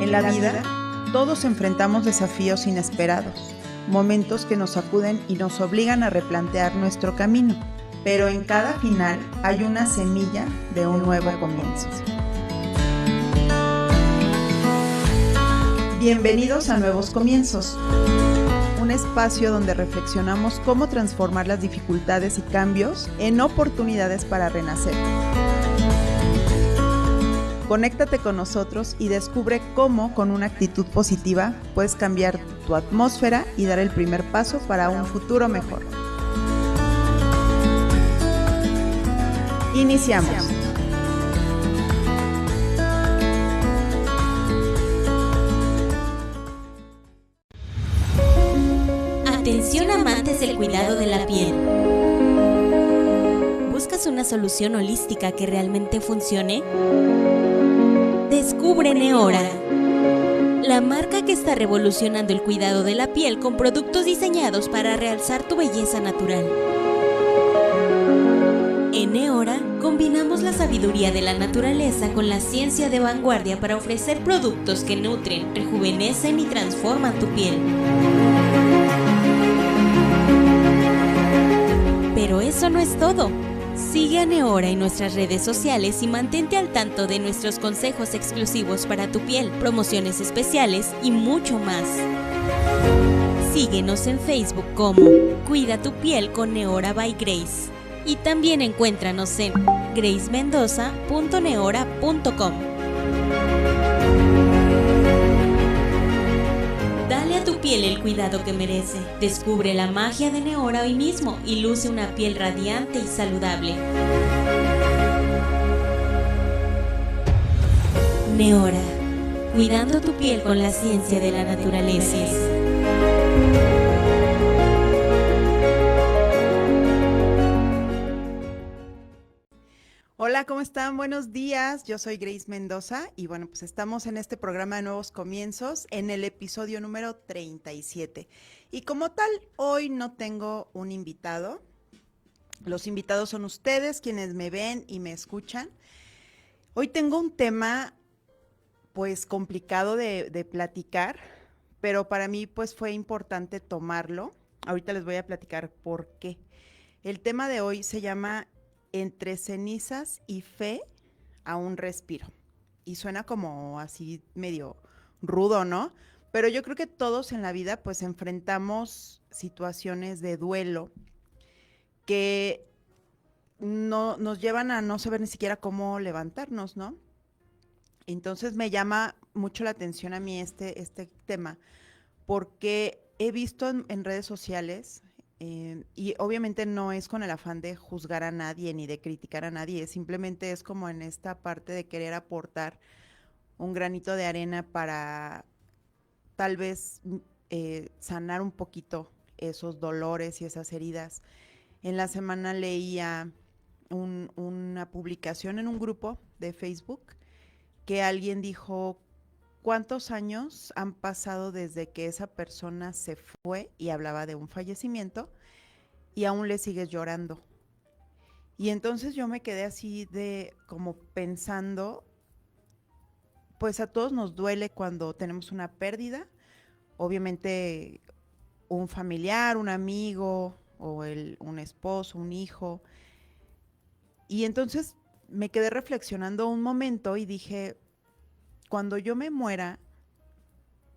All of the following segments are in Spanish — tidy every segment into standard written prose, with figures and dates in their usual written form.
En la vida, todos enfrentamos desafíos inesperados, momentos que nos sacuden y nos obligan a replantear nuestro camino, pero en cada final hay una semilla de un nuevo comienzo. Bienvenidos a Nuevos Comienzos, un espacio donde reflexionamos cómo transformar las dificultades y cambios en oportunidades para renacer. Conéctate con nosotros y descubre cómo, con una actitud positiva, puedes cambiar tu atmósfera y dar el primer paso para un futuro mejor. Iniciamos. Atención amantes del cuidado de la piel. ¿Buscas una solución holística que realmente funcione? Descubre Neora, la marca que está revolucionando el cuidado de la piel con productos diseñados para realzar tu belleza natural. En Neora combinamos la sabiduría de la naturaleza con la ciencia de vanguardia para ofrecer productos que nutren, rejuvenecen y transforman tu piel. Pero eso no es todo. Sigue a Neora en nuestras redes sociales y mantente al tanto de nuestros consejos exclusivos para tu piel, promociones especiales y mucho más. Síguenos en Facebook como Cuida tu piel con Neora by Grace y también encuéntranos en gracemendoza.neora.com. Dale a tu piel el cuidado que merece. Descubre la magia de Neora hoy mismo y luce una piel radiante y saludable. Neora, cuidando tu piel con la ciencia de la naturaleza. Hola, ¿cómo están? Buenos días, yo soy Grace Mendoza y bueno, pues estamos en este programa de Nuevos Comienzos en el episodio número 37. Y como tal, hoy no tengo un invitado, los invitados son ustedes quienes me ven y me escuchan. Hoy tengo un tema pues complicado de platicar, pero para mí pues fue importante tomarlo. Ahorita les voy a platicar por qué. El tema de hoy se llama Entre cenizas y fe a un respiro. Y suena como así medio rudo, ¿no? Pero yo creo que todos en la vida pues enfrentamos situaciones de duelo que no, nos llevan a no saber ni siquiera cómo levantarnos, ¿no? Entonces me llama mucho la atención a mí este tema porque he visto en redes sociales y obviamente no es con el afán de juzgar a nadie ni de criticar a nadie, simplemente es como en esta parte de querer aportar un granito de arena para tal vez sanar un poquito esos dolores y esas heridas. En la semana leía una publicación en un grupo de Facebook que alguien dijo: ¿cuántos años han pasado desde que esa persona se fue? Y hablaba de un fallecimiento y aún le sigues llorando. Y entonces yo me quedé así de como pensando, pues a todos nos duele cuando tenemos una pérdida, obviamente un familiar, un amigo o un esposo, un hijo. Y entonces me quedé reflexionando un momento y dije, cuando yo me muera,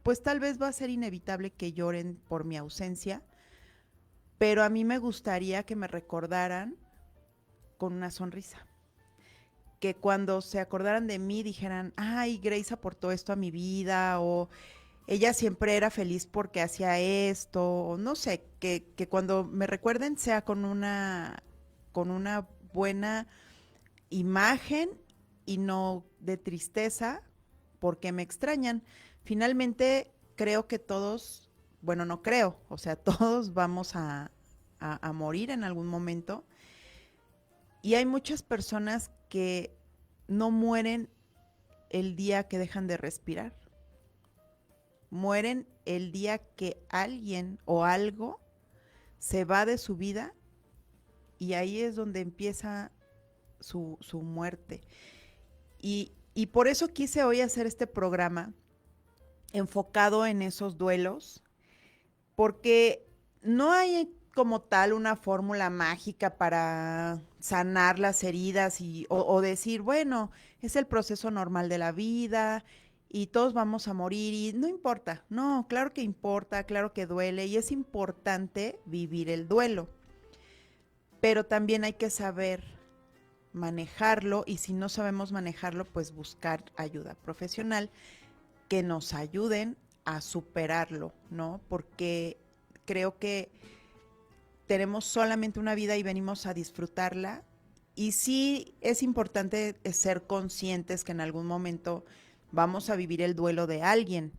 pues tal vez va a ser inevitable que lloren por mi ausencia, pero a mí me gustaría que me recordaran con una sonrisa. Que cuando se acordaran de mí dijeran: ay, Grace aportó esto a mi vida, o ella siempre era feliz porque hacía esto, o no sé, que cuando me recuerden sea con una buena imagen y no de tristeza porque me extrañan. Finalmente creo que todos, bueno, no creo, o sea, todos vamos a morir en algún momento, y hay muchas personas que no mueren el día que dejan de respirar, mueren el día que alguien o algo se va de su vida, y ahí es donde empieza su muerte. Y por eso quise hoy hacer este programa, enfocado en esos duelos, porque no hay como tal una fórmula mágica para sanar las heridas o decir, bueno, es el proceso normal de la vida y todos vamos a morir y no importa. No, claro que importa, claro que duele y es importante vivir el duelo, pero también hay que saber manejarlo y si no sabemos manejarlo, pues buscar ayuda profesional que nos ayuden a superarlo, ¿no? Porque creo que tenemos solamente una vida y venimos a disfrutarla. Y sí es importante ser conscientes que en algún momento vamos a vivir el duelo de alguien,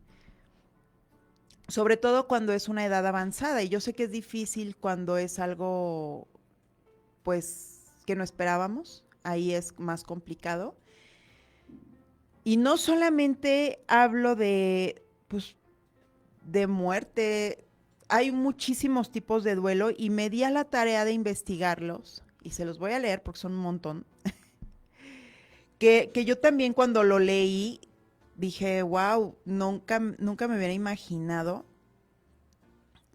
sobre todo cuando es una edad avanzada. Y yo sé que es difícil cuando es algo, pues, que no esperábamos. Ahí es más complicado. Y no solamente hablo de, pues, de muerte. Hay muchísimos tipos de duelo y me di a la tarea de investigarlos y se los voy a leer porque son un montón. Que yo también cuando lo leí dije, wow, nunca me hubiera imaginado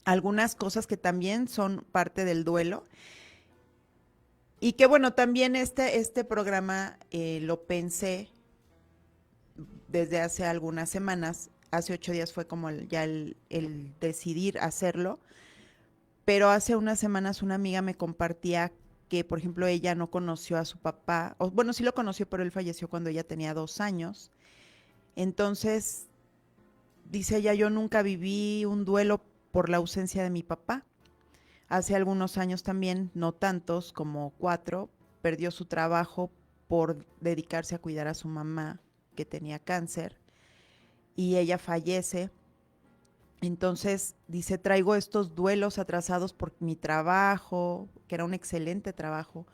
algunas cosas que también son parte del duelo. Y que bueno, también este programa lo pensé desde hace algunas semanas. Hace 8 días fue como el decidir hacerlo. Pero hace unas semanas una amiga me compartía que, por ejemplo, ella no conoció a su papá, o bueno, sí lo conoció, pero él falleció cuando ella tenía 2 años. Entonces, dice ella, yo nunca viví un duelo por la ausencia de mi papá. Hace algunos años también, no tantos, como 4, perdió su trabajo por dedicarse a cuidar a su mamá que tenía cáncer y ella fallece. Entonces, dice, traigo estos duelos atrasados por mi trabajo, que era un excelente trabajo,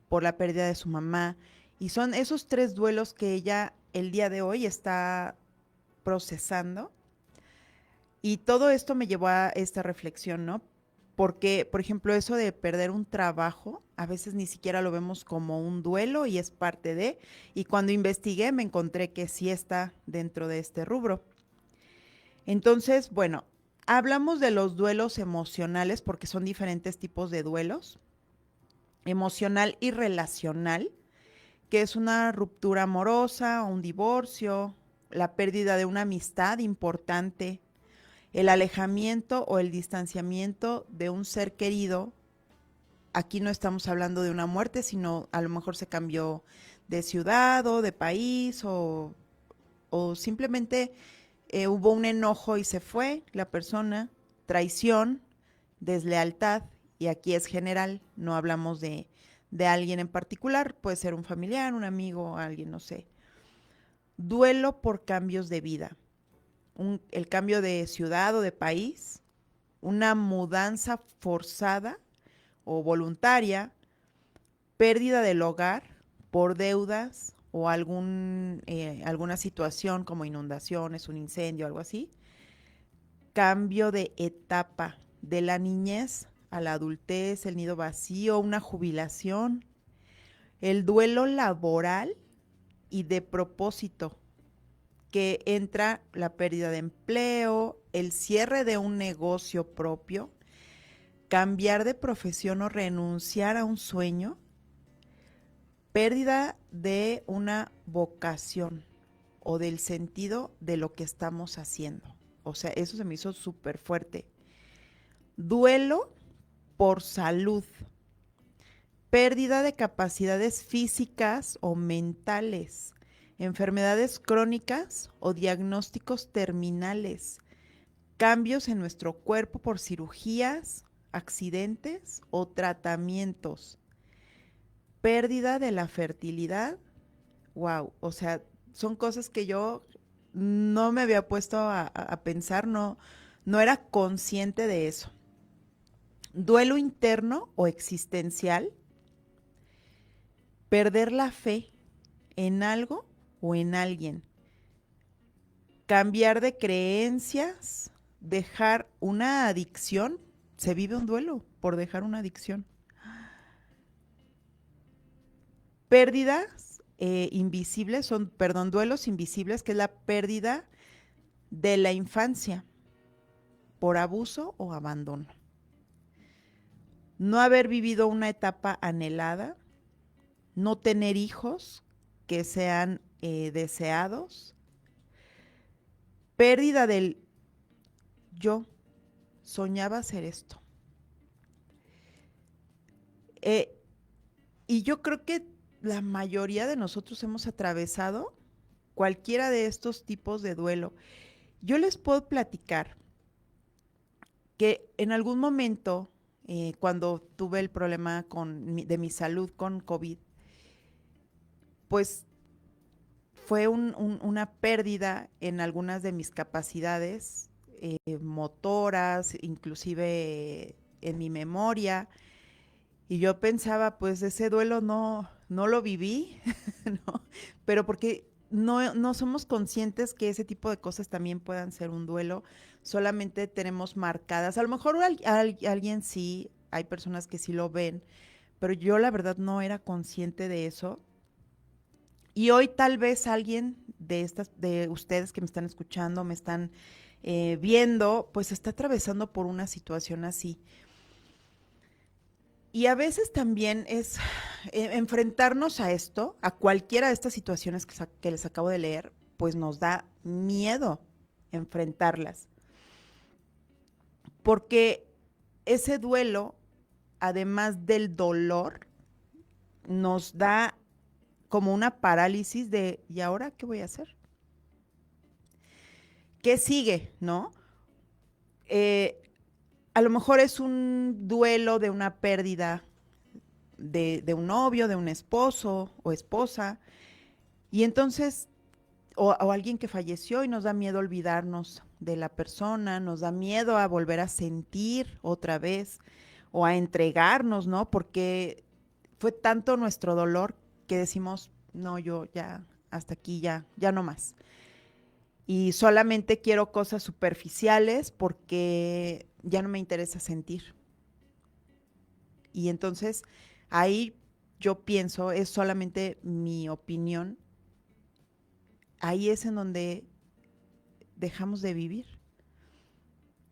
por la pérdida de su mamá. Y son esos 3 duelos que ella el día de hoy está procesando. Y todo esto me llevó a esta reflexión, ¿no? Porque, por ejemplo, eso de perder un trabajo, a veces ni siquiera lo vemos como un duelo y es parte de. Y cuando investigué me encontré que sí está dentro de este rubro. Entonces, bueno, hablamos de los duelos emocionales porque son diferentes tipos de duelos. Emocional y relacional, que es una ruptura amorosa, un divorcio, la pérdida de una amistad importante, el alejamiento o el distanciamiento de un ser querido. Aquí no estamos hablando de una muerte, sino a lo mejor se cambió de ciudad o de país o simplemente hubo un enojo y se fue la persona, traición, deslealtad, y aquí es general, no hablamos de alguien en particular, puede ser un familiar, un amigo, alguien, no sé. Duelo por cambios de vida, el cambio de ciudad o de país, una mudanza forzada o voluntaria, pérdida del hogar por deudas o alguna situación como inundaciones, un incendio, algo así. Cambio de etapa de la niñez a la adultez, el nido vacío, una jubilación, el duelo laboral y de propósito, que entra la pérdida de empleo, el cierre de un negocio propio, cambiar de profesión o renunciar a un sueño, pérdida de una vocación o del sentido de lo que estamos haciendo. O sea, eso se me hizo súper fuerte. Duelo por salud, pérdida de capacidades físicas o mentales, enfermedades crónicas o diagnósticos terminales, cambios en nuestro cuerpo por cirugías, accidentes o tratamientos, pérdida de la fertilidad. Wow, o sea, son cosas que yo no me había puesto a pensar, no era consciente de eso. Duelo interno o existencial, perder la fe en algo o en alguien, cambiar de creencias, dejar una adicción, se vive un duelo por dejar una adicción. Pérdidas invisibles, duelos invisibles, que es la pérdida de la infancia por abuso o abandono. No haber vivido una etapa anhelada, no tener hijos que sean deseados, pérdida del yo, soñaba hacer esto. Y yo creo que la mayoría de nosotros hemos atravesado cualquiera de estos tipos de duelo. Yo les puedo platicar que en algún momento, cuando tuve el problema de mi salud con COVID, pues fue una pérdida en algunas de mis capacidades motoras, inclusive en mi memoria. Y yo pensaba, pues ese duelo no lo viví, ¿no? Pero porque no somos conscientes que ese tipo de cosas también puedan ser un duelo, solamente tenemos marcadas. A lo mejor alguien sí, hay personas que sí lo ven, pero yo la verdad no era consciente de eso. Y hoy tal vez alguien de ustedes que me están escuchando, me están viendo, pues está atravesando por una situación así. Y a veces también es enfrentarnos a esto, a cualquiera de estas situaciones que les acabo de leer, pues nos da miedo enfrentarlas. Porque ese duelo, además del dolor, nos da como una parálisis de, ¿y ahora qué voy a hacer? ¿Qué sigue? ¿No? A lo mejor es un duelo de una pérdida de un novio, de un esposo o esposa, y entonces, o alguien que falleció y nos da miedo olvidarnos de la persona, nos da miedo a volver a sentir otra vez o a entregarnos, ¿no? Porque fue tanto nuestro dolor que decimos, no, yo ya, hasta aquí ya no más. Y solamente quiero cosas superficiales porque ya no me interesa sentir. Y entonces ahí yo pienso, es solamente mi opinión, ahí es en donde dejamos de vivir,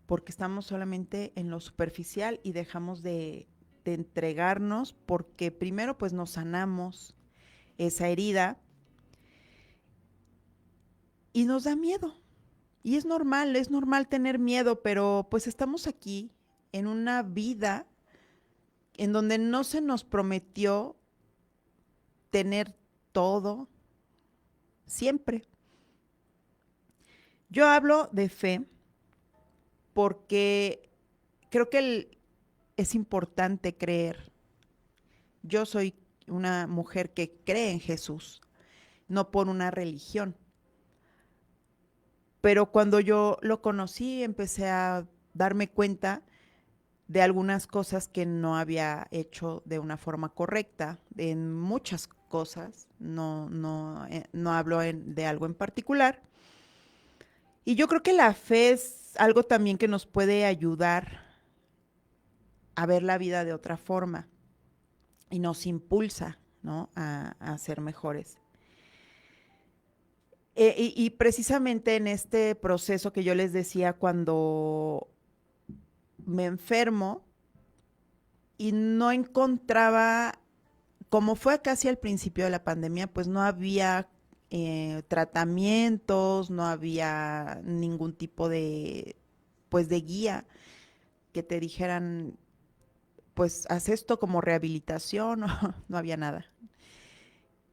porque estamos solamente en lo superficial y dejamos de entregarnos porque primero pues nos sanamos esa herida y nos da miedo. Y es normal tener miedo, pero pues estamos aquí en una vida en donde no se nos prometió tener todo siempre. Yo hablo de fe porque creo que es importante creer. Yo soy una mujer que cree en Jesús, no por una religión. Pero cuando yo lo conocí, empecé a darme cuenta de algunas cosas que no había hecho de una forma correcta, en muchas cosas, no hablo de algo en particular. Y yo creo que la fe es algo también que nos puede ayudar a ver la vida de otra forma y nos impulsa, ¿no? a ser mejores. Y precisamente en este proceso que yo les decía, cuando me enfermo y no encontraba, como fue casi al principio de la pandemia, pues no había tratamientos, no había ningún tipo pues de guía que te dijeran, pues haz esto como rehabilitación, no había nada.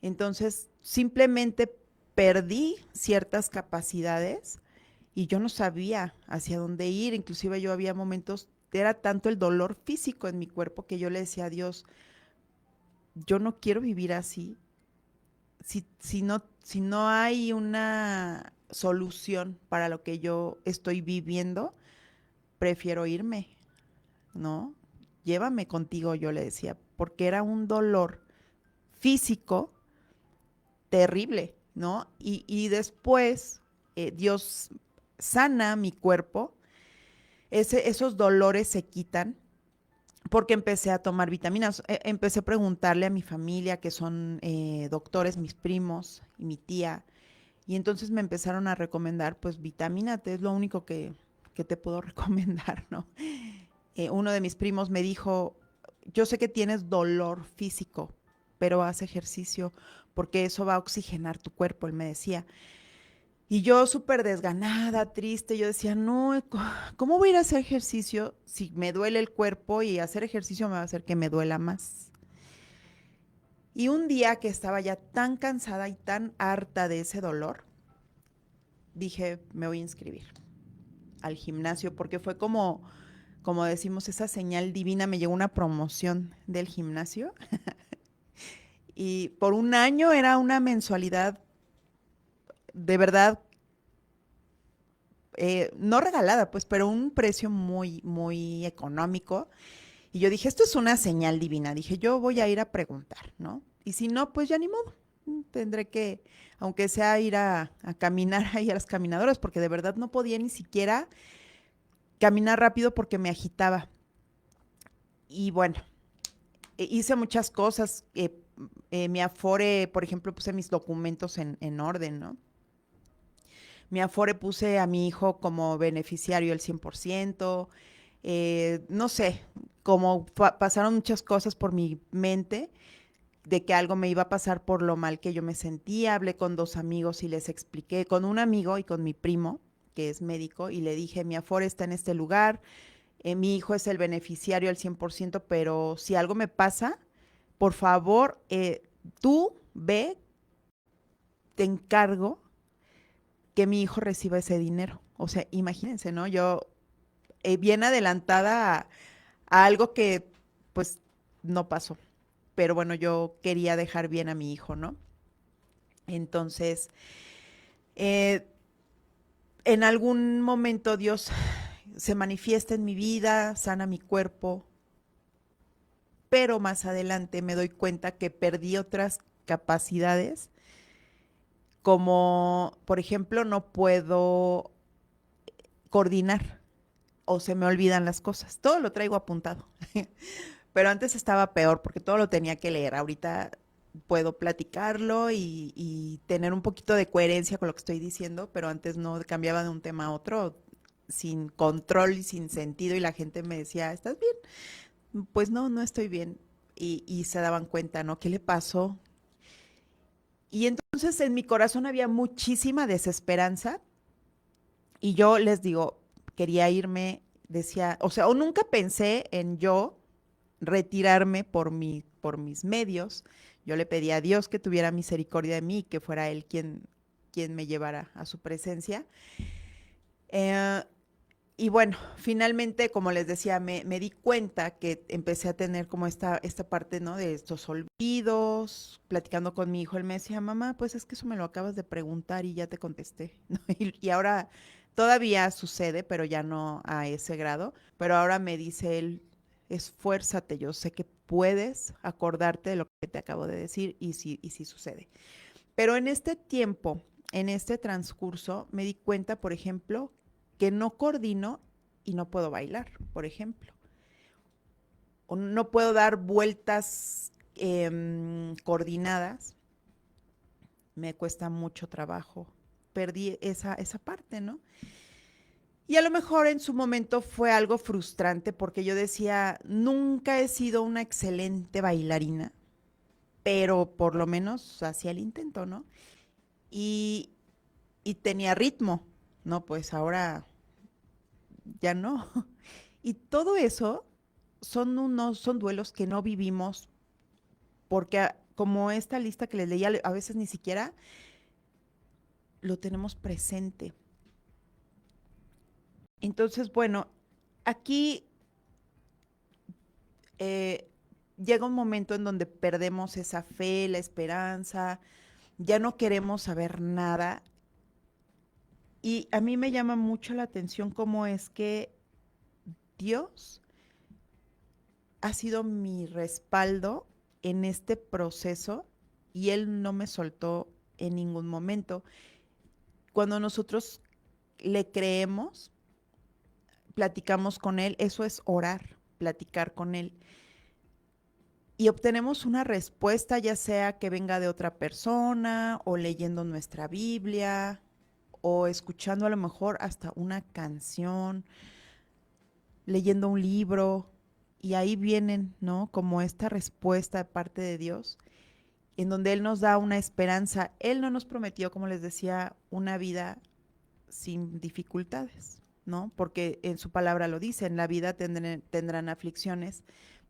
Entonces, simplemente perdí ciertas capacidades y yo no sabía hacia dónde ir. Inclusive yo había momentos, era tanto el dolor físico en mi cuerpo que yo le decía a Dios, yo no quiero vivir así. Si no hay una solución para lo que yo estoy viviendo, prefiero irme, ¿no? Llévame contigo, yo le decía, porque era un dolor físico terrible, ¿no? Y después Dios sana mi cuerpo, esos dolores se quitan porque empecé a tomar vitaminas. Empecé a preguntarle a mi familia, que son doctores, mis primos y mi tía, Y entonces me empezaron a recomendar, pues vitamínate, es lo único que te puedo recomendar, ¿no? Uno de mis primos me dijo, yo sé que tienes dolor físico, pero haz ejercicio porque eso va a oxigenar tu cuerpo, él me decía. Y yo súper desganada, triste, yo decía, no, ¿cómo voy a ir a hacer ejercicio si me duele el cuerpo y hacer ejercicio me va a hacer que me duela más? Y un día que estaba ya tan cansada y tan harta de ese dolor, dije, me voy a inscribir al gimnasio porque fue como decimos, esa señal divina, me llegó una promoción del gimnasio y por un año era una mensualidad de verdad, no regalada, pues, pero un precio muy, muy económico. Y yo dije, esto es una señal divina. Dije, yo voy a ir a preguntar, ¿no? Y si no, pues ya ni modo. Tendré que, aunque sea ir a caminar ahí a las caminadoras, porque de verdad no podía ni siquiera caminar rápido porque me agitaba. Y bueno, hice muchas cosas. Mi Afore, por ejemplo, puse mis documentos en orden, ¿no? Mi Afore puse a mi hijo como beneficiario el 100%. No sé, como pasaron muchas cosas por mi mente de que algo me iba a pasar por lo mal que yo me sentía. Hablé con dos amigos y les expliqué, con un amigo y con mi primo, que es médico, y le dije, mi Afore está en este lugar, mi hijo es el beneficiario al 100%, pero si algo me pasa, por favor, tú ve, te encargo que mi hijo reciba ese dinero. O sea, imagínense, ¿no? Yo bien adelantada a algo que pues no pasó. Pero bueno, yo quería dejar bien a mi hijo, ¿no? Entonces, eh, en algún momento Dios se manifiesta en mi vida, sana mi cuerpo, pero más adelante me doy cuenta que perdí otras capacidades, como por ejemplo no puedo coordinar o se me olvidan las cosas. Todo lo traigo apuntado. Pero antes estaba peor porque todo lo tenía que leer. Ahorita puedo platicarlo y tener un poquito de coherencia con lo que estoy diciendo, pero antes no, cambiaba de un tema a otro sin control y sin sentido y la gente me decía, ¿estás bien? Pues no, no estoy bien. Y se daban cuenta, ¿no? ¿Qué le pasó? Y entonces en mi corazón había muchísima desesperanza y yo les digo, quería irme, decía, o sea, o nunca pensé en yo retirarme por mis medios. Yo le pedí a Dios que tuviera misericordia de mí, que fuera Él quien me llevara a su presencia. Eh, y bueno, finalmente, como les decía, me di cuenta que empecé a tener como esta parte, ¿no? De estos olvidos, platicando con mi hijo, él me decía, mamá, pues es que eso me lo acabas de preguntar y ya te contesté, ¿no? Y ahora todavía sucede, pero ya no a ese grado, pero ahora me dice él, esfuérzate, yo sé que puedes acordarte de lo que te acabo de decir y sí sucede. Pero en este tiempo, en este transcurso, me di cuenta, por ejemplo, que no coordino y no puedo bailar, por ejemplo. O no puedo dar vueltas coordinadas. Me cuesta mucho trabajo. Perdí esa parte, ¿no? Y a lo mejor en su momento fue algo frustrante porque yo decía, nunca he sido una excelente bailarina, pero por lo menos hacía el intento, ¿no? Y, y tenía ritmo, ¿no? Pues ahora ya no. Y todo eso son duelos que no vivimos porque como esta lista que les leía, a veces ni siquiera lo tenemos presente. Entonces, bueno, aquí eh, llega un momento en donde perdemos esa fe, la esperanza, ya no queremos saber nada. Y a mí me llama mucho la atención cómo es que Dios ha sido mi respaldo en este proceso y Él no me soltó en ningún momento. Cuando nosotros le creemos, platicamos con Él, eso es orar, platicar con Él. y obtenemos una respuesta, ya sea que venga de otra persona o leyendo nuestra Biblia o escuchando a lo mejor hasta una canción, leyendo un libro, y ahí vienen, ¿no? Como esta respuesta de parte de Dios, en donde Él nos da una esperanza. Él no nos prometió, como les decía, una vida sin dificultades, ¿no? Porque en su palabra lo dice, en la vida tendrán aflicciones,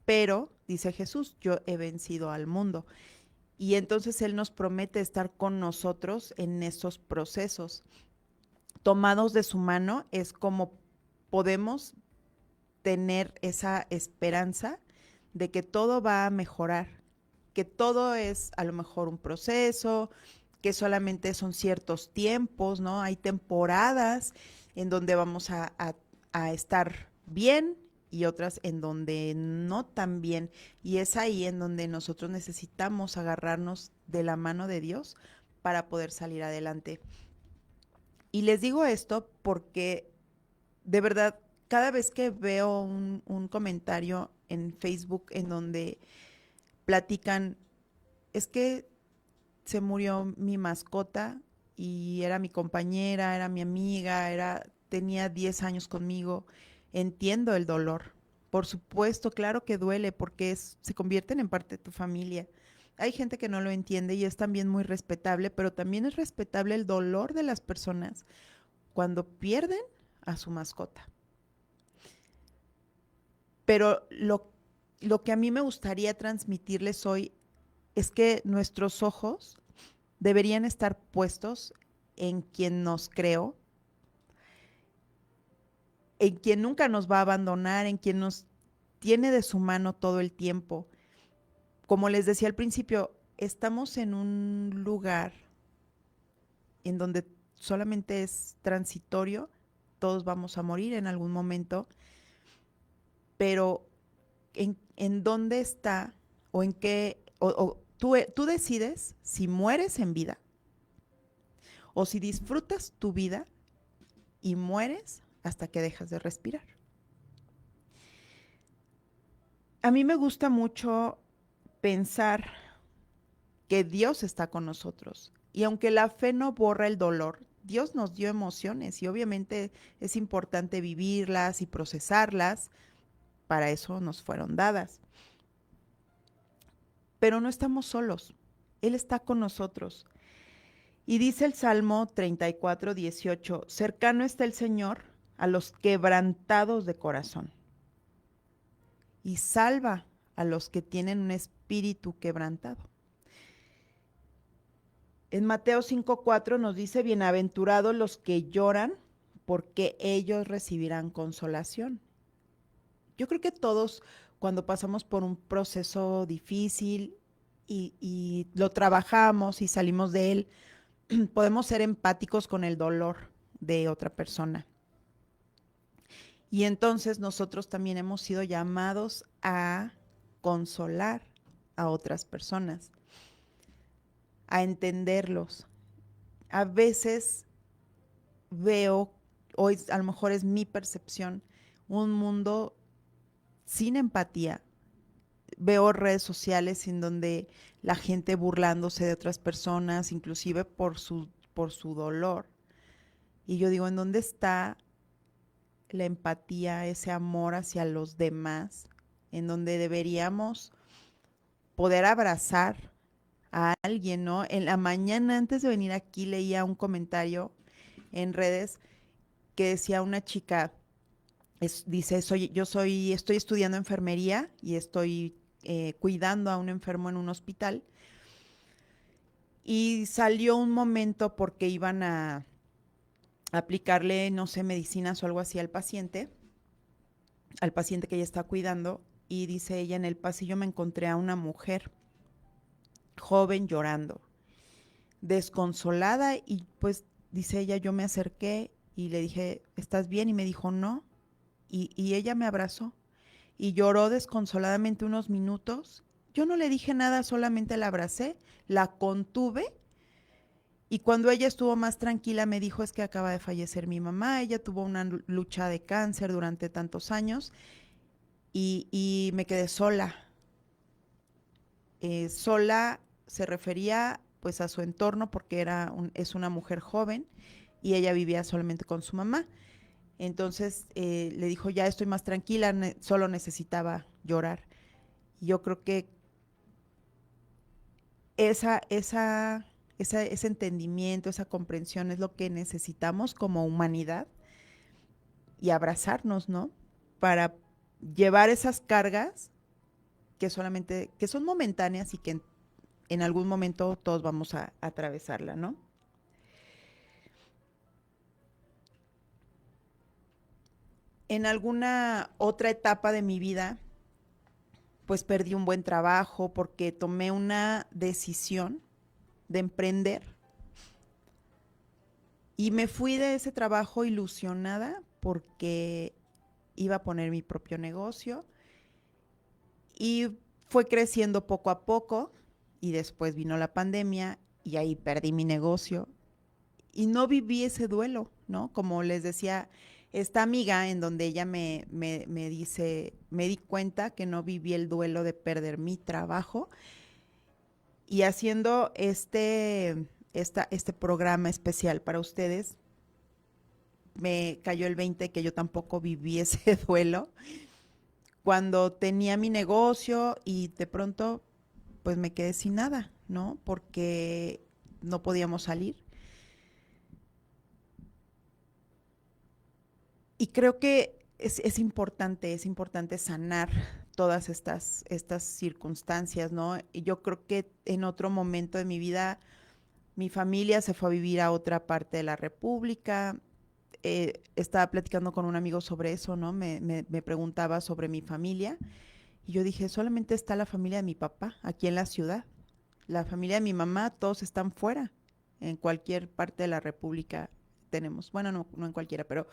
pero, dice Jesús, yo he vencido al mundo. Y entonces Él nos promete estar con nosotros en esos procesos. Tomados de su mano es como podemos tener esa esperanza de que todo va a mejorar, que todo es a lo mejor un proceso, que solamente son ciertos tiempos, ¿no? Hay temporadas en donde vamos a estar bien y otras en donde no tan bien. Y es ahí en donde nosotros necesitamos agarrarnos de la mano de Dios para poder salir adelante. Y les digo esto porque de verdad, cada vez que veo un comentario en Facebook en donde platican, es que se murió mi mascota y era mi compañera, era mi amiga, tenía 10 años conmigo, entiendo el dolor. Por supuesto, claro que duele porque se convierten en parte de tu familia. Hay gente que no lo entiende y es también muy respetable, pero también es respetable el dolor de las personas cuando pierden a su mascota. Pero lo que a mí me gustaría transmitirles hoy es que nuestros ojos deberían estar puestos en quien nos creó, en quien nunca nos va a abandonar, en quien nos tiene de su mano todo el tiempo. Como les decía al principio, estamos en un lugar en donde solamente es transitorio, todos vamos a morir en algún momento, pero en dónde está o en qué, o tú decides si mueres en vida o si disfrutas tu vida y mueres hasta que dejas de respirar. A mí me gusta mucho pensar que Dios está con nosotros y aunque la fe no borra el dolor, Dios nos dio emociones y obviamente es importante vivirlas y procesarlas, para eso nos fueron dadas. Pero no estamos solos, Él está con nosotros. Y dice el Salmo 34:18, cercano está el Señor a los quebrantados de corazón y salva a los que tienen un espíritu quebrantado. En Mateo 5:4 nos dice, bienaventurados los que lloran, porque ellos recibirán consolación. Yo creo que todos, cuando pasamos por un proceso difícil y lo trabajamos y salimos de él, podemos ser empáticos con el dolor de otra persona. Y entonces nosotros también hemos sido llamados a consolar a otras personas, a entenderlos. A veces veo, hoy a lo mejor es mi percepción, un mundo sin empatía. Veo redes sociales en donde la gente burlándose de otras personas, inclusive por su dolor. Y yo digo, ¿en dónde está la empatía, ese amor hacia los demás, en donde deberíamos poder abrazar a alguien, ¿no? En la mañana, antes de venir aquí, leía un comentario en redes que decía una chica, dice, estoy estudiando enfermería y estoy cuidando a un enfermo en un hospital, y salió un momento porque iban a aplicarle, no sé, medicinas o algo así al paciente que ella está cuidando, y dice ella, en el pasillo me encontré a una mujer joven llorando, desconsolada, y pues dice ella, yo me acerqué y le dije, ¿estás bien? Y me dijo, no, y ella me abrazó y lloró desconsoladamente unos minutos. Yo no le dije nada, solamente la abracé, la contuve. Y cuando ella estuvo más tranquila me dijo, es que acaba de fallecer mi mamá, ella tuvo una lucha de cáncer durante tantos años y me quedé sola. sola se refería pues a su entorno porque es una mujer joven y ella vivía solamente con su mamá. Entonces le dijo, ya estoy más tranquila, solo necesitaba llorar. Y yo creo que ese entendimiento, esa comprensión es lo que necesitamos como humanidad y abrazarnos, ¿no? Para llevar esas cargas que son momentáneas y que en algún momento todos vamos a atravesarla, ¿no? En alguna otra etapa de mi vida, pues perdí un buen trabajo porque tomé una decisión de emprender y me fui de ese trabajo ilusionada porque iba a poner mi propio negocio y fue creciendo poco a poco y después vino la pandemia y ahí perdí mi negocio y no viví ese duelo, ¿no? Como les decía, esta amiga en donde ella me dice, me di cuenta que no viví el duelo de perder mi trabajo y haciendo este programa especial para ustedes, me cayó el 20 que yo tampoco viví ese duelo cuando tenía mi negocio y de pronto pues me quedé sin nada, ¿no? Porque no podíamos salir. Y creo que es importante sanar todas estas circunstancias, ¿no? Y yo creo que en otro momento de mi vida, mi familia se fue a vivir a otra parte de la República. Estaba platicando con un amigo sobre eso, ¿no? Me preguntaba sobre mi familia. Y yo dije, solamente está la familia de mi papá aquí en la ciudad. La familia de mi mamá, todos están fuera. En cualquier parte de la República tenemos, bueno, no en cualquiera, pero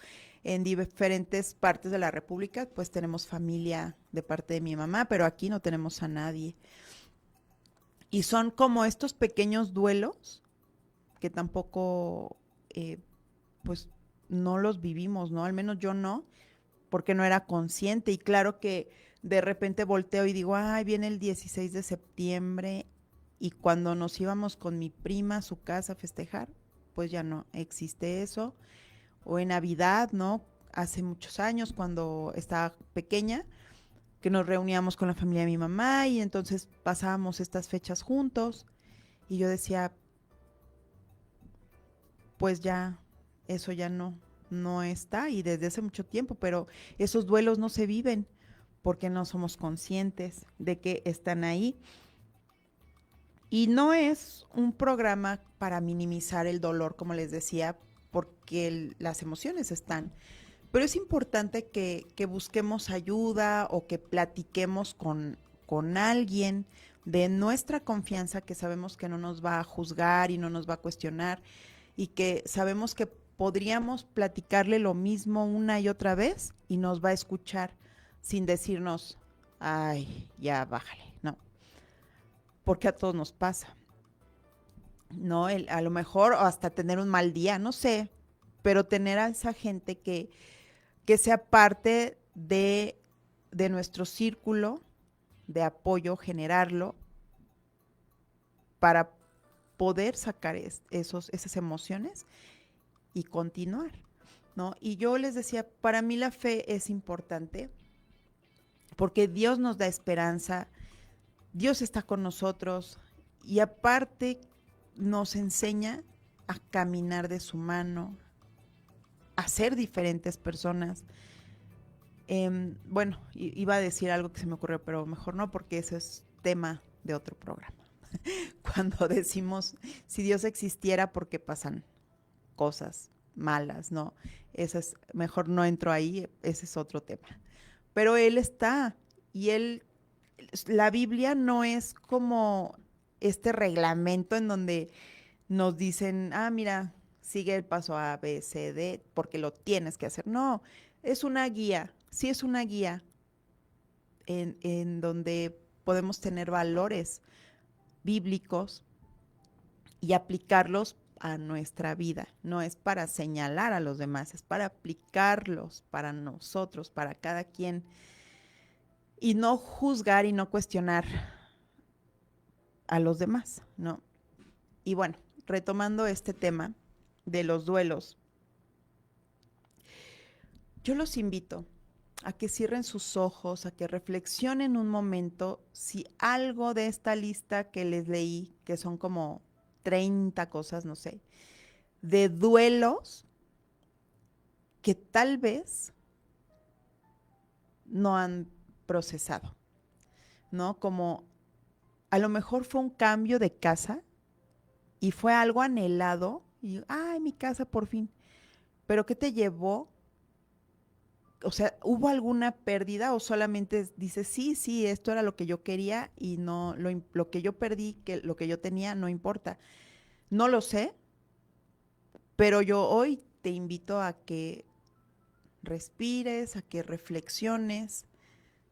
en diferentes partes de la República, pues tenemos familia de parte de mi mamá, pero aquí no tenemos a nadie. Y son como estos pequeños duelos que tampoco, pues, no los vivimos, ¿no? Al menos yo no, porque no era consciente. Y claro que de repente volteo y digo, ay, viene el 16 de septiembre y cuando nos íbamos con mi prima a su casa a festejar, pues ya no existe eso. O en Navidad, ¿no? Hace muchos años, cuando estaba pequeña, que nos reuníamos con la familia de mi mamá y entonces pasábamos estas fechas juntos y yo decía, pues ya, eso ya no está y desde hace mucho tiempo, pero esos duelos no se viven porque no somos conscientes de que están ahí. Y no es un programa para minimizar el dolor, como les decía, porque las emociones están. Pero es importante que busquemos ayuda o que platiquemos con alguien de nuestra confianza, que sabemos que no nos va a juzgar y no nos va a cuestionar y que sabemos que podríamos platicarle lo mismo una y otra vez y nos va a escuchar sin decirnos, ay, ya bájale, no, porque a todos nos pasa, ¿no? A lo mejor o hasta tener un mal día, no sé, pero tener a esa gente que sea parte de nuestro círculo de apoyo, generarlo para poder sacar esas emociones y continuar, ¿no? Y yo les decía, para mí la fe es importante porque Dios nos da esperanza, Dios está con nosotros y aparte nos enseña a caminar de su mano, a ser diferentes personas. Bueno, iba a decir algo que se me ocurrió, pero mejor no, porque ese es tema de otro programa. Cuando decimos, si Dios existiera, ¿por qué pasan cosas malas? No, mejor no entro ahí, ese es otro tema. Pero Él está, y la Biblia no es como este reglamento en donde nos dicen, mira, sigue el paso A, B, C, D, porque lo tienes que hacer. No, es una guía, sí es una guía en donde podemos tener valores bíblicos y aplicarlos a nuestra vida. No es para señalar a los demás, es para aplicarlos para nosotros, para cada quien. Y no juzgar y no cuestionar a los demás, ¿no? Y bueno, retomando este tema de los duelos, yo los invito a que cierren sus ojos, a que reflexionen un momento si algo de esta lista que les leí, que son como 30 cosas, no sé, de duelos que tal vez no han procesado, ¿no? Como a lo mejor fue un cambio de casa y fue algo anhelado y, ay, mi casa por fin, pero ¿qué te llevó? O sea, ¿hubo alguna pérdida o solamente dices, sí, sí, esto era lo que yo quería y no, lo que yo perdí, que lo que yo tenía, no importa? No lo sé, pero yo hoy te invito a que respires, a que reflexiones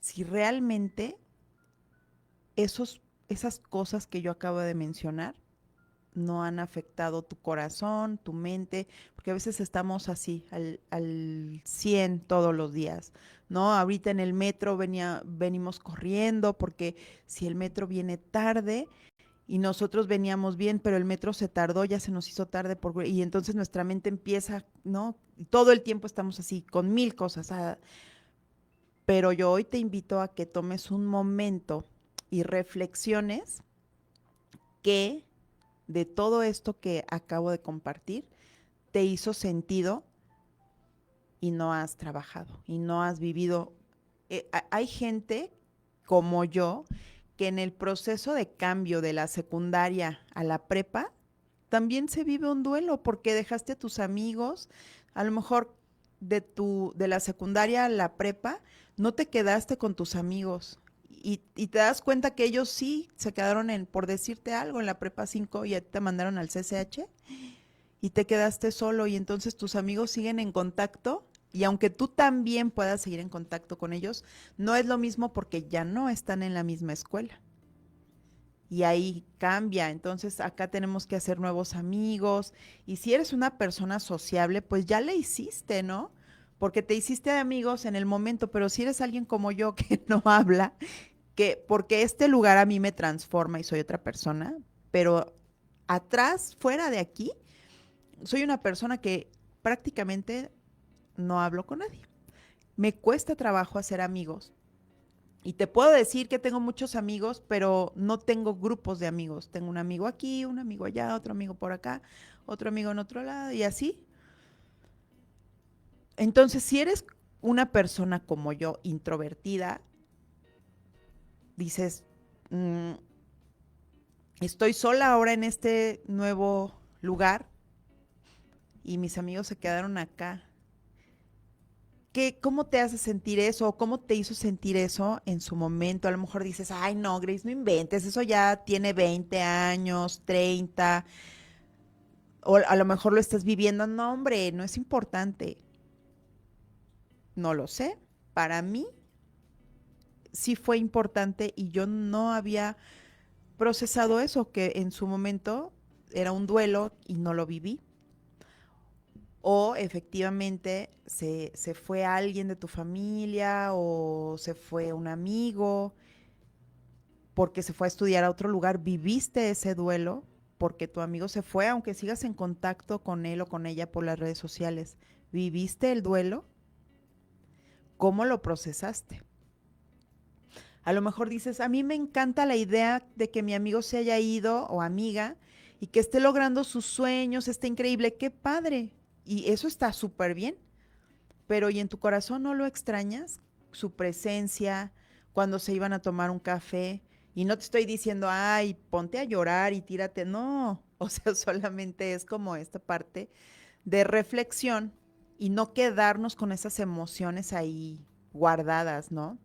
si realmente esas cosas que yo acabo de mencionar no han afectado tu corazón, tu mente, porque a veces estamos así, al 100 todos los días, ¿no? Ahorita en el metro venimos corriendo, porque si el metro viene tarde y nosotros veníamos bien, pero el metro se tardó, ya se nos hizo tarde, y entonces nuestra mente empieza, ¿no? Todo el tiempo estamos así, con mil cosas, pero yo hoy te invito a que tomes un momento y reflexiones que de todo esto que acabo de compartir te hizo sentido y no has trabajado y no has vivido. Hay gente como yo que en el proceso de cambio de la secundaria a la prepa también se vive un duelo porque dejaste a tus amigos, a lo mejor de la secundaria a la prepa, no te quedaste con tus amigos y te das cuenta que ellos sí se quedaron por decirte algo, en la prepa 5 y te mandaron al CCH y te quedaste solo y entonces tus amigos siguen en contacto y aunque tú también puedas seguir en contacto con ellos, no es lo mismo porque ya no están en la misma escuela. Y ahí cambia, entonces acá tenemos que hacer nuevos amigos y si eres una persona sociable, pues ya le hiciste, ¿no? Porque te hiciste amigos en el momento, pero si eres alguien como yo que no habla, que porque este lugar a mí me transforma y soy otra persona, pero atrás, fuera de aquí, soy una persona que prácticamente no hablo con nadie. Me cuesta trabajo hacer amigos. Y te puedo decir que tengo muchos amigos, pero no tengo grupos de amigos. Tengo un amigo aquí, un amigo allá, otro amigo por acá, otro amigo en otro lado y así. Entonces, si eres una persona como yo, introvertida, dices, estoy sola ahora en este nuevo lugar y mis amigos se quedaron acá. ¿Cómo te hace sentir eso? ¿Cómo te hizo sentir eso en su momento? A lo mejor dices, ay, no, Grace, no inventes, eso ya tiene 20 años, 30, o a lo mejor lo estás viviendo. No, hombre, no es importante. No lo sé. Para mí sí fue importante y yo no había procesado eso, que en su momento era un duelo y no lo viví. O efectivamente se fue alguien de tu familia o se fue un amigo porque se fue a estudiar a otro lugar, viviste ese duelo porque tu amigo se fue, aunque sigas en contacto con él o con ella por las redes sociales, viviste el duelo, ¿cómo lo procesaste? A lo mejor dices, a mí me encanta la idea de que mi amigo se haya ido o amiga y que esté logrando sus sueños, está increíble, qué padre. Y eso está súper bien, pero ¿y en tu corazón no lo extrañas? Su presencia, cuando se iban a tomar un café. Y no te estoy diciendo, ay, ponte a llorar y tírate. No, o sea, solamente es como esta parte de reflexión y no quedarnos con esas emociones ahí guardadas, ¿no?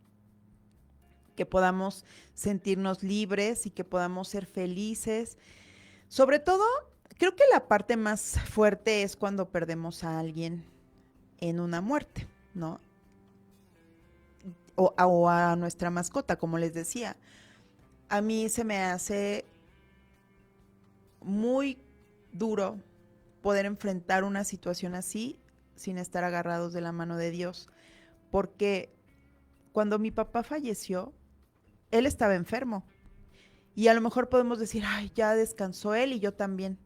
Que podamos sentirnos libres y que podamos ser felices. Sobre todo, creo que la parte más fuerte es cuando perdemos a alguien en una muerte, ¿no? O a nuestra mascota, como les decía. A mí se me hace muy duro poder enfrentar una situación así sin estar agarrados de la mano de Dios, porque cuando mi papá falleció, él estaba enfermo Y a lo mejor podemos decir, ay, ya descansó él y yo también.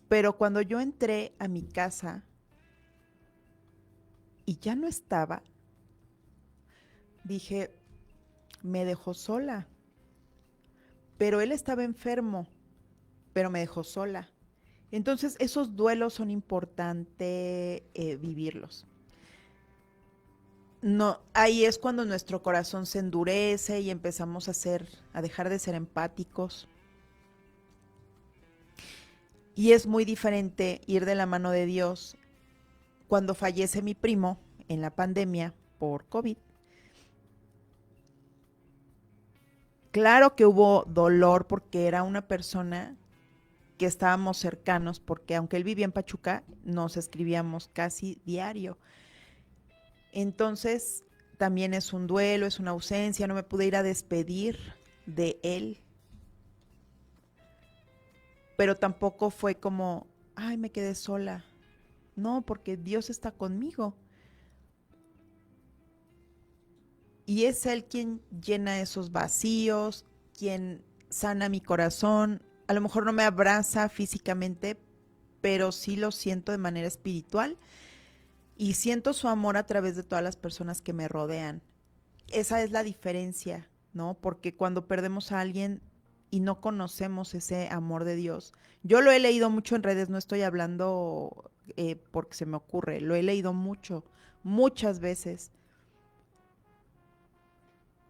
Pero cuando yo entré a mi casa y ya no estaba, dije, me dejó sola. Pero él estaba enfermo, pero me dejó sola. Entonces esos duelos son importantes vivirlos. No, ahí es cuando nuestro corazón se endurece y empezamos a dejar de ser empáticos. Y es muy diferente ir de la mano de Dios. Cuando fallece mi primo en la pandemia por COVID, claro que hubo dolor porque era una persona que estábamos cercanos, porque aunque él vivía en Pachuca, nos escribíamos casi diario. Entonces, también es un duelo, es una ausencia, no me pude ir a despedir de él, pero tampoco fue como, ay, me quedé sola. No, porque Dios está conmigo. Y es Él quien llena esos vacíos, quien sana mi corazón. A lo mejor no me abraza físicamente, pero sí lo siento de manera espiritual y siento su amor a través de todas las personas que me rodean. Esa es la diferencia, ¿no? Porque cuando perdemos a alguien y no conocemos ese amor de Dios, yo lo he leído mucho en redes, no estoy hablando porque se me ocurre, lo he leído mucho, muchas veces.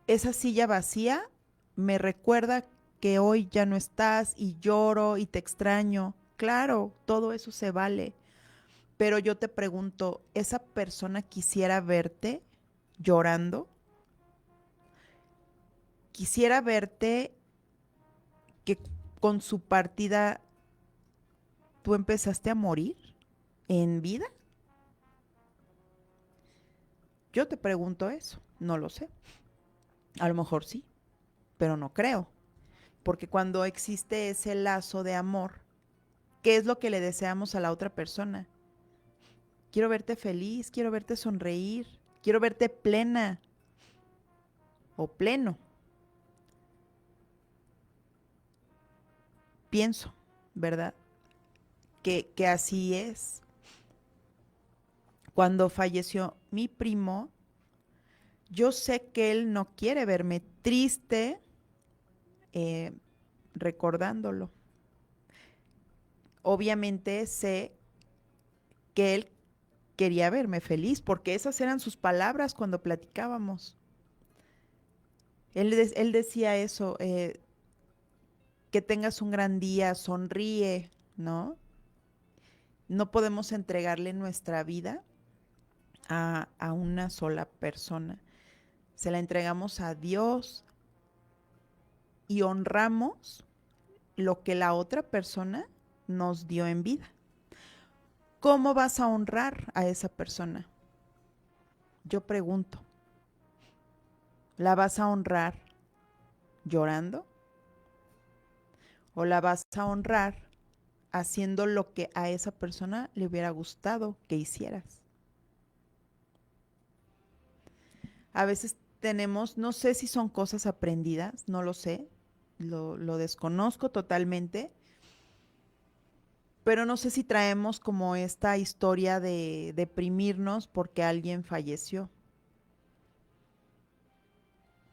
Esa silla vacía me recuerda que hoy ya no estás y lloro y te extraño. Claro, todo eso se vale. Pero yo te pregunto, ¿esa persona quisiera verte llorando? ¿Quisiera verte que con su partida tú empezaste a morir en vida? Yo te pregunto eso, no lo sé. A lo mejor sí, pero no creo. Porque cuando existe ese lazo de amor, ¿qué es lo que le deseamos a la otra persona? Quiero verte feliz, quiero verte sonreír, quiero verte plena o pleno. Pienso, ¿verdad? Que así es. Cuando falleció mi primo, yo sé que él no quiere verme triste eh, recordándolo. Obviamente sé que él quería verme feliz porque esas eran sus palabras cuando platicábamos. Él decía eso, que tengas un gran día, sonríe, ¿no? No podemos entregarle nuestra vida a una sola persona. Se la entregamos a Dios y honramos lo que la otra persona nos dio en vida. ¿Cómo vas a honrar a esa persona? Yo pregunto, ¿la vas a honrar llorando? ¿O la vas a honrar haciendo lo que a esa persona le hubiera gustado que hicieras? A veces tenemos, no sé si son cosas aprendidas, no lo sé, lo desconozco totalmente, pero no sé si traemos como esta historia de deprimirnos porque alguien falleció.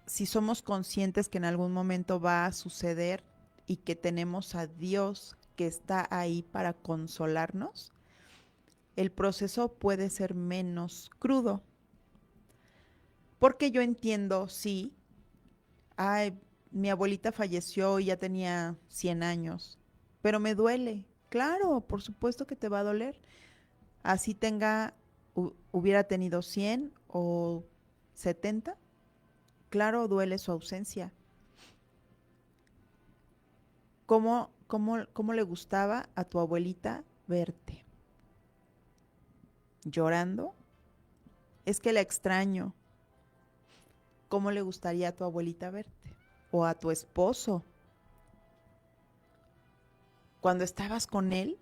Si somos conscientes que en algún momento va a suceder y que tenemos a Dios que está ahí para consolarnos, el proceso puede ser menos crudo. Porque yo entiendo, sí, ay, mi abuelita falleció y ya tenía 100 años, pero me duele. Claro, por supuesto que te va a doler. Así hubiera tenido 100 o 70, claro, duele su ausencia. ¿Cómo le gustaba a tu abuelita verte? ¿Llorando? Es que la extraño. ¿Cómo le gustaría a tu abuelita verte? O a tu esposo. Cuando estabas con él,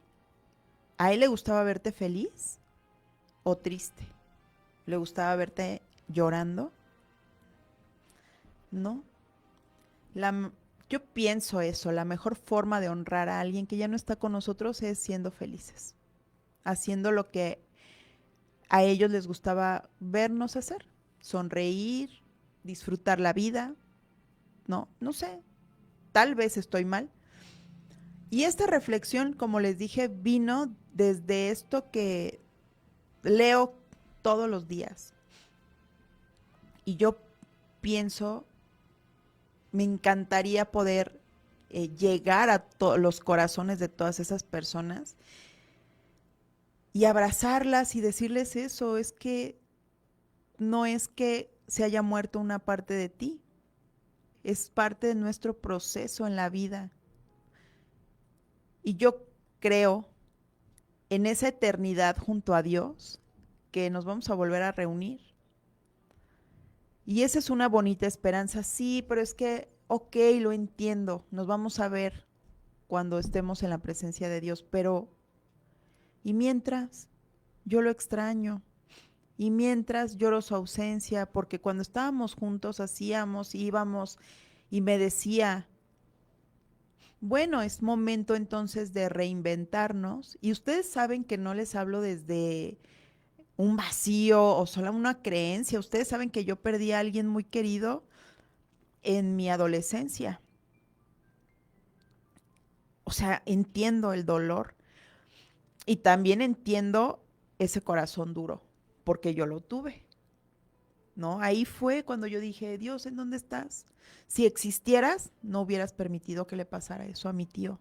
¿a él le gustaba verte feliz o triste? ¿Le gustaba verte llorando? No. La, Yo pienso eso, la mejor forma de honrar a alguien que ya no está con nosotros es siendo felices, haciendo lo que a ellos les gustaba vernos hacer, sonreír, disfrutar la vida, ¿no? No sé, tal vez estoy mal. Y esta reflexión, como les dije, vino desde esto que leo todos los días. Y yo pienso, me encantaría poder llegar a los corazones de todas esas personas y abrazarlas y decirles eso, es que no es que se haya muerto una parte de ti, es parte de nuestro proceso en la vida. Y yo creo en esa eternidad junto a Dios que nos vamos a volver a reunir. Y esa es una bonita esperanza, sí, pero es que, ok, lo entiendo, nos vamos a ver cuando estemos en la presencia de Dios, pero ¿y mientras? Yo lo extraño. Y mientras lloro su ausencia, porque cuando estábamos juntos hacíamos, íbamos y me decía, bueno, es momento entonces de reinventarnos. Y ustedes saben que no les hablo desde un vacío o solo una creencia. Ustedes saben que yo perdí a alguien muy querido en mi adolescencia. O sea, entiendo el dolor y también entiendo ese corazón duro, porque yo lo tuve, ¿no? Ahí fue cuando yo dije, Dios, ¿en dónde estás? Si existieras, no hubieras permitido que le pasara eso a mi tío.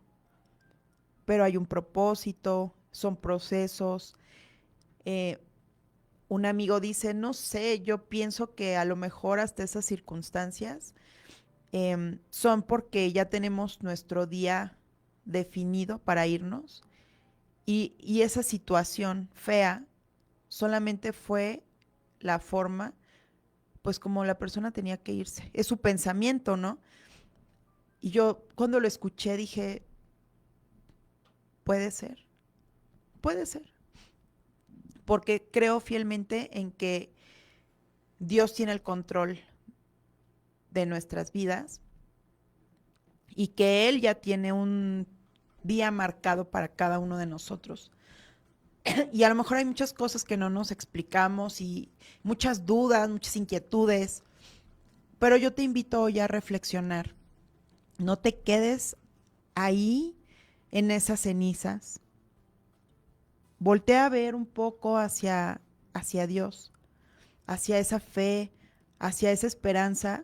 Pero hay un propósito, son procesos. Eh, un amigo dice, no sé, yo pienso que a lo mejor hasta esas circunstancias son porque ya tenemos nuestro día definido para irnos y esa situación fea solamente fue la forma, pues como la persona tenía que irse. Es su pensamiento, ¿no? Y yo cuando lo escuché dije, puede ser, puede ser, porque creo fielmente en que Dios tiene el control de nuestras vidas y que Él ya tiene un día marcado para cada uno de nosotros. Y a lo mejor hay muchas cosas que no nos explicamos y muchas dudas, muchas inquietudes, pero yo te invito hoy a reflexionar. No te quedes ahí en esas cenizas. Voltea a ver un poco hacia Dios, hacia esa fe, hacia esa esperanza.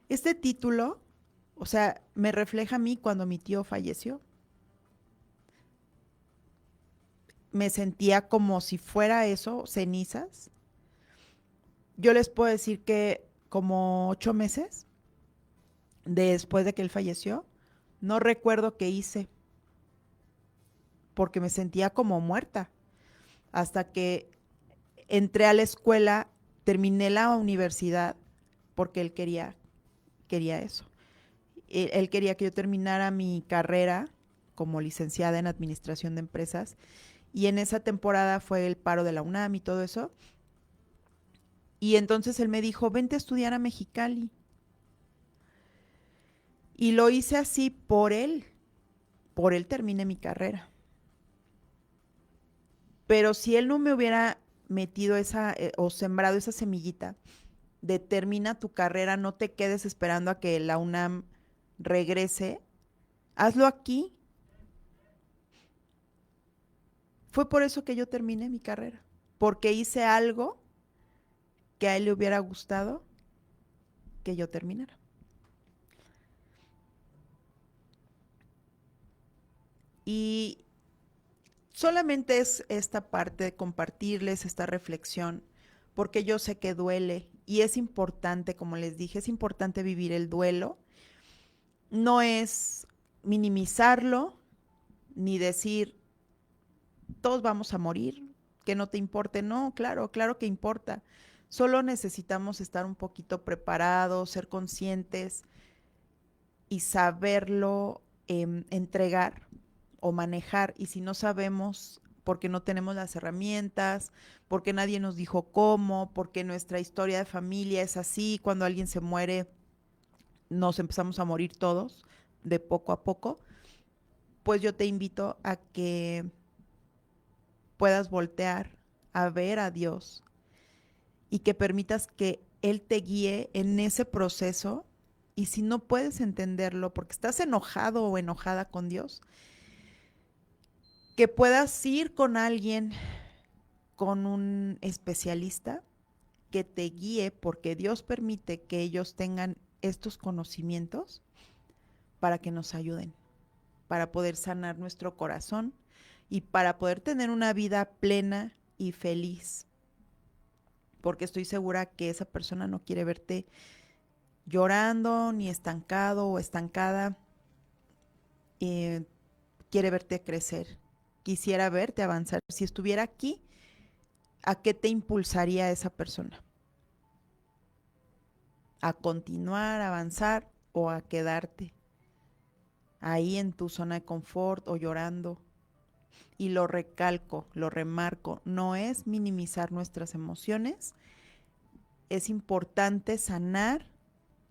Este título, o sea, me refleja a mí cuando mi tío falleció. Me sentía como si fuera eso, cenizas. Yo les puedo decir que como 8 meses después de que él falleció, no recuerdo qué hice, porque me sentía como muerta. Hasta que entré a la escuela, terminé la universidad, porque él quería eso. Él quería que yo terminara mi carrera como licenciada en administración de empresas, y en esa temporada fue el paro de la UNAM y todo eso. Y entonces él me dijo, vente a estudiar a Mexicali. Y lo hice así por él terminé mi carrera. Pero si él no me hubiera metido o sembrado esa semillita de termina tu carrera, no te quedes esperando a que la UNAM regrese, hazlo aquí. Fue por eso que yo terminé mi carrera, porque hice algo que a él le hubiera gustado que yo terminara. Y solamente es esta parte de compartirles esta reflexión, porque yo sé que duele y es importante, como les dije, es importante vivir el duelo. No es minimizarlo, ni decir, todos vamos a morir, que no te importe. No, claro, claro que importa. Solo necesitamos estar un poquito preparados, ser conscientes y saberlo entregar o manejar. Y si no sabemos, porque no tenemos las herramientas, porque nadie nos dijo cómo, porque nuestra historia de familia es así, cuando alguien se muere, nos empezamos a morir todos, de poco a poco, pues yo te invito a que puedas voltear a ver a Dios y que permitas que Él te guíe en ese proceso. Y si no puedes entenderlo porque estás enojado o enojada con Dios, que puedas ir con alguien, con un especialista que te guíe, porque Dios permite que ellos tengan estos conocimientos para que nos ayuden, para poder sanar nuestro corazón y para poder tener una vida plena y feliz. Porque estoy segura que esa persona no quiere verte llorando, ni estancado o estancada. Quiere verte crecer, quisiera verte avanzar. Si estuviera aquí, ¿a qué te impulsaría esa persona? ¿A continuar, a avanzar o a quedarte ahí en tu zona de confort o llorando? Y lo recalco, lo remarco, no es minimizar nuestras emociones, es importante sanar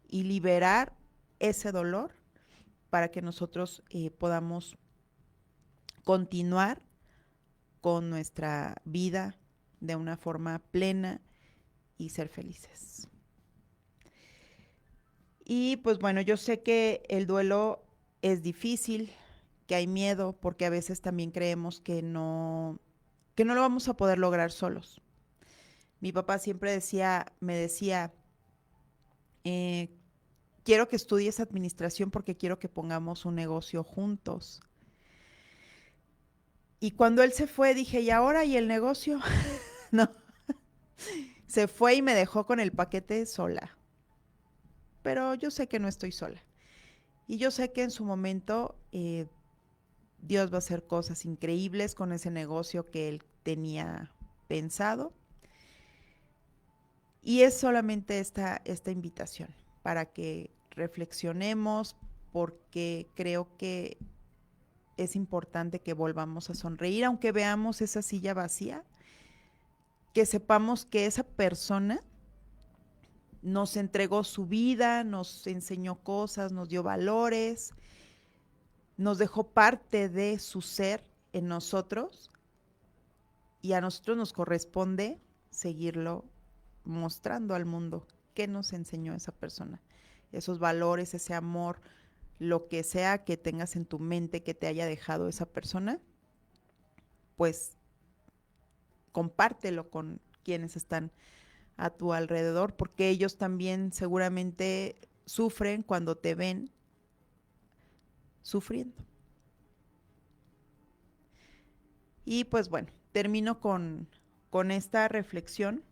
y liberar ese dolor para que nosotros podamos continuar con nuestra vida de una forma plena y ser felices. Y pues bueno, yo sé que el duelo es difícil, que hay miedo, porque a veces también creemos que no lo vamos a poder lograr solos. Mi papá siempre me decía, quiero que estudies administración porque quiero que pongamos un negocio juntos. Y cuando él se fue dije, ¿y ahora y el negocio? No, se fue y me dejó con el paquete sola. Pero yo sé que no estoy sola. Y yo sé que en su momento Dios va a hacer cosas increíbles con ese negocio que él tenía pensado. Y es solamente esta invitación para que reflexionemos, porque creo que es importante que volvamos a sonreír, aunque veamos esa silla vacía, que sepamos que esa persona nos entregó su vida, nos enseñó cosas, nos dio valores, nos dejó parte de su ser en nosotros, y a nosotros nos corresponde seguirlo mostrando al mundo qué nos enseñó esa persona, esos valores, ese amor, lo que sea que tengas en tu mente que te haya dejado esa persona, pues compártelo con quienes están a tu alrededor, porque ellos también seguramente sufren cuando te ven sufriendo. Y pues bueno, termino con esta reflexión.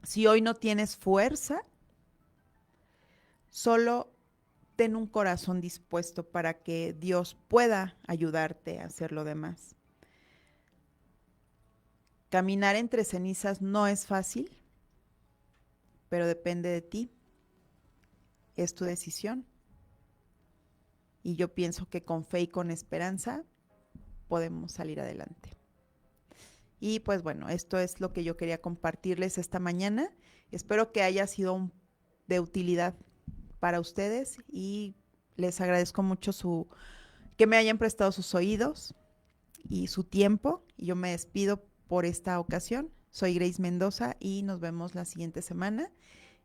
Si hoy no tienes fuerza, solo ten un corazón dispuesto para que Dios pueda ayudarte a hacer lo demás. Caminar entre cenizas no es fácil, pero depende de ti. Es tu decisión. Y yo pienso que con fe y con esperanza podemos salir adelante. Y pues bueno, esto es lo que yo quería compartirles esta mañana. Espero que haya sido de utilidad para ustedes y les agradezco mucho que me hayan prestado sus oídos y su tiempo. Y yo me despido por esta ocasión. Soy Grace Mendoza y nos vemos la siguiente semana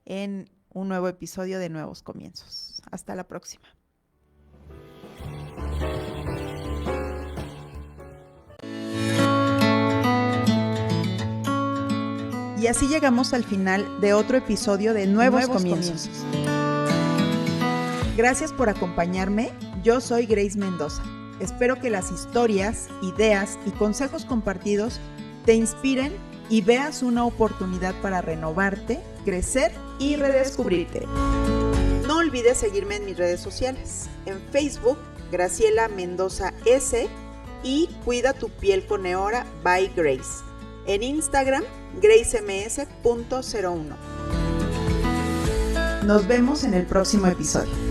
en un nuevo episodio de Nuevos Comienzos. Hasta la próxima. Y así llegamos al final de otro episodio de Nuevos Comienzos. Gracias por acompañarme. Yo soy Grace Mendoza. Espero que las historias, ideas y consejos compartidos te inspiren y veas una oportunidad para renovarte, crecer y redescubrirte. No olvides seguirme en mis redes sociales. En Facebook, Graciela Mendoza S, y Cuida tu piel con Neora by Grace. En Instagram, gracems.01. Nos vemos en el próximo episodio.